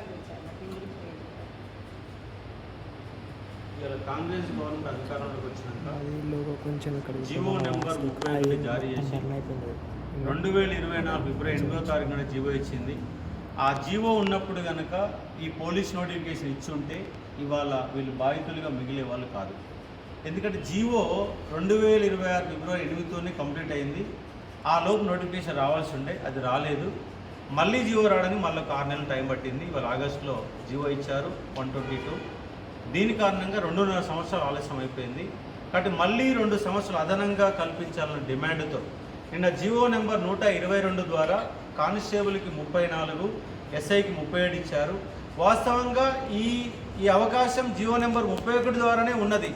అవకాశం ఇచ్చారు. ఇలా కాంగ్రెస్ గవర్నమెంట్ అధికారంలోకి వచ్చినాక కొంచెం జీవో నెంబర్ 31 జారీ చేసి 2024 ఫిబ్రవరి 8వ తారీఖున జీవో ఇచ్చింది. ఆ జీవో ఉన్నప్పుడు కనుక ఈ పోలీస్ నోటిఫికేషన్ ఇచ్చుంటే ఇవాళ వీళ్ళు బాధితులుగా మిగిలే వాళ్ళు కాదు. ఎందుకంటే జీవో 2026 ఫిబ్రవరి 8తోనే కంప్లీట్ అయింది. ఆ లోపు నోటిఫికేషన్ రావాల్సి ఉండే, అది రాలేదు. మళ్ళీ జీవో రావడానికి మళ్ళీ ఒక 6 నెలలు టైం పట్టింది. ఇవాళ ఆగస్టులో జీవో ఇచ్చారు 122. దీని కారణంగా 2.5 సంవత్సరాలు ఆలస్యం అయిపోయింది. కాబట్టి మళ్ళీ 2 సంవత్సరాలు అదనంగా కల్పించాలన్న డిమాండ్తో నిన్న జీవో నెంబర్ 122 ద్వారా కానిస్టేబుల్కి 34, ఎస్ఐకి 37 ఇచ్చారు. వాస్తవంగా ఈ అవకాశం జీవో నెంబర్ 31 ద్వారానే ఉన్నది.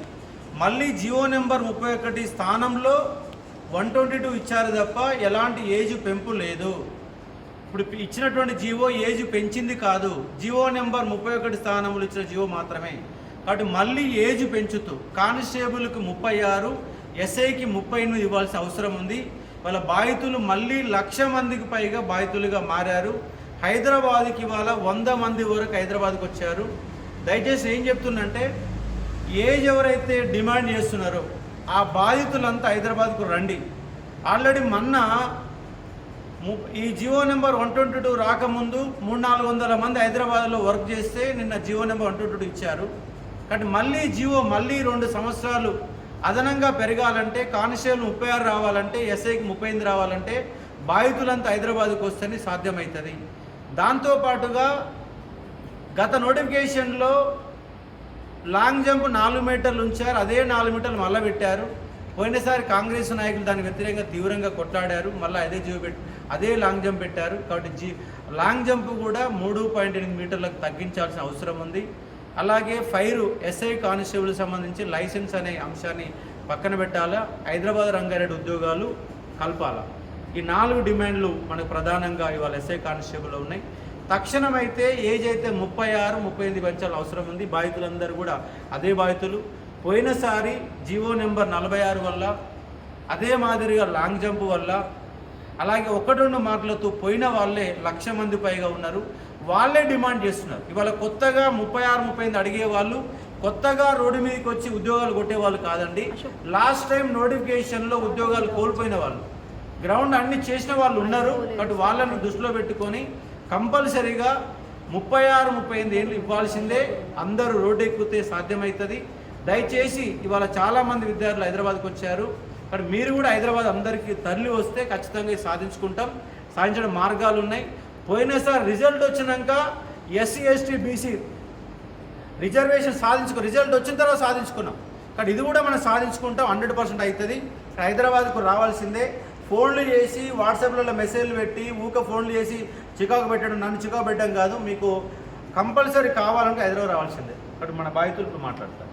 మళ్ళీ జీవో నెంబర్ 31 స్థానంలో 122 ఇచ్చారు తప్ప ఎలాంటి ఏజ్ పెంపు లేదు. ఇప్పుడు ఇచ్చినటువంటి జీవో ఏజ్ పెంచింది కాదు, జీవో నెంబర్ 31 స్థానంలో ఇచ్చిన జీవో మాత్రమే. కాబట్టి మళ్ళీ ఏజ్ పెంచుతూ కానిస్టేబుల్కి 36, ఎస్ఐకి 38 ఇవ్వాల్సిన అవసరం ఉంది. వాళ్ళ బాధితులు మళ్ళీ 1,00,000 మందికి పైగా బాధితులుగా మారారు. హైదరాబాద్కి ఇవాళ 100 మంది వరకు హైదరాబాద్కి వచ్చారు. దయచేసి ఏం చెప్తున్నంటే ఏజ్ ఎవరైతే డిమాండ్ చేస్తున్నారో ఆ బాధితులంతా హైదరాబాద్కు రండి. ఆల్రెడీ మొన్న ఈ జీవో నెంబర్ 122 రాకముందు 300-400 మంది హైదరాబాద్లో వర్క్ చేస్తే నిన్న జీవో నెంబర్ 122 ఇచ్చారు. కాబట్టి మళ్ళీ 2 సంవత్సరాలు అదనంగా పెరగాలంటే కానిస్టేబుల్ 36 రావాలంటే, ఎస్ఐకి 38 రావాలంటే బాధితులంతా హైదరాబాద్కు వస్తేనే సాధ్యమవుతుంది. దాంతోపాటుగా గత నోటిఫికేషన్లో లాంగ్ జంప్ 4 మీటర్లు ఉంచారు, అదే 4 మీటర్లు మళ్ళీ పెట్టారు. పోయినసారి కాంగ్రెస్ నాయకులు దానికి వ్యతిరేకంగా తీవ్రంగా కొట్లాడారు. మళ్ళీ అదే లాంగ్ జంప్ పెట్టారు. కాబట్టి లాంగ్ జంప్ కూడా 3.8 మీటర్లకు తగ్గించాల్సిన అవసరం ఉంది. అలాగే ఫైర్ ఎస్ఐ కానిస్టేబుల్ సంబంధించి లైసెన్స్ అనే అంశాన్ని పక్కన పెట్టాలా, హైదరాబాద్ రంగారెడ్డి ఉద్యోగాలు కలపాలా. ఈ 4 డిమాండ్లు మనకు ప్రధానంగా ఇవాళ ఎస్ఐ కానిస్టేబుల్లో ఉన్నాయి. తక్షణం అయితే ఏజ్ అయితే 36, 38 పెంచాల్సిన అవసరం ఉంది. బాధితులందరూ కూడా అదే బాధితులు. పోయినసారి జీవో నెంబర్ 46 వల్ల, అదే మాదిరిగా లాంగ్ జంప్ వల్ల, అలాగే 1-2 మార్కులతో పోయిన వాళ్ళే 1,00,000 మంది పైగా ఉన్నారు. వాళ్ళే డిమాండ్ చేస్తున్నారు. ఇవాళ కొత్తగా 36, 38 అడిగే వాళ్ళు కొత్తగా రోడ్డు మీదకి వచ్చి ఉద్యోగాలు కొట్టేవాళ్ళు కాదండి. లాస్ట్ టైం నోటిఫికేషన్లో ఉద్యోగాలు కోల్పోయిన వాళ్ళు, గ్రౌండ్ అన్ని చేసిన వాళ్ళు ఉన్నారు. కాబట్టి వాళ్ళని దృష్టిలో పెట్టుకొని కంపల్సరీగా 36, 38 ఏళ్ళు ఇవ్వాల్సిందే. అందరూ రోడ్డు ఎక్కితే సాధ్యమవుతుంది. దయచేసి ఇవాళ చాలామంది విద్యార్థులు హైదరాబాద్కి వచ్చారు. కానీ మీరు కూడా హైదరాబాద్ అందరికీ తరలి వస్తే ఖచ్చితంగా సాధించడం మార్గాలు ఉన్నాయి. పోయినసారి రిజల్ట్ వచ్చినాక SC, ST, BC reservation result వచ్చిన తర్వాత సాధించుకున్నాం. కానీ ఇది కూడా మనం సాధించుకుంటాం, 100% అవుతుంది. హైదరాబాద్కు రావాల్సిందే. ఫోన్లు చేసి వాట్సాప్లలో మెసేజ్లు పెట్టి ఫోన్లు చేసి చికాకు పెట్టడం, నన్ను చికాకు పెట్టడం కాదు. మీకు కంపల్సరీ కావాలంటే హైదరాబాద్ రావాల్సిందే. కాబట్టి మన బాధితులు మాట్లాడతారు.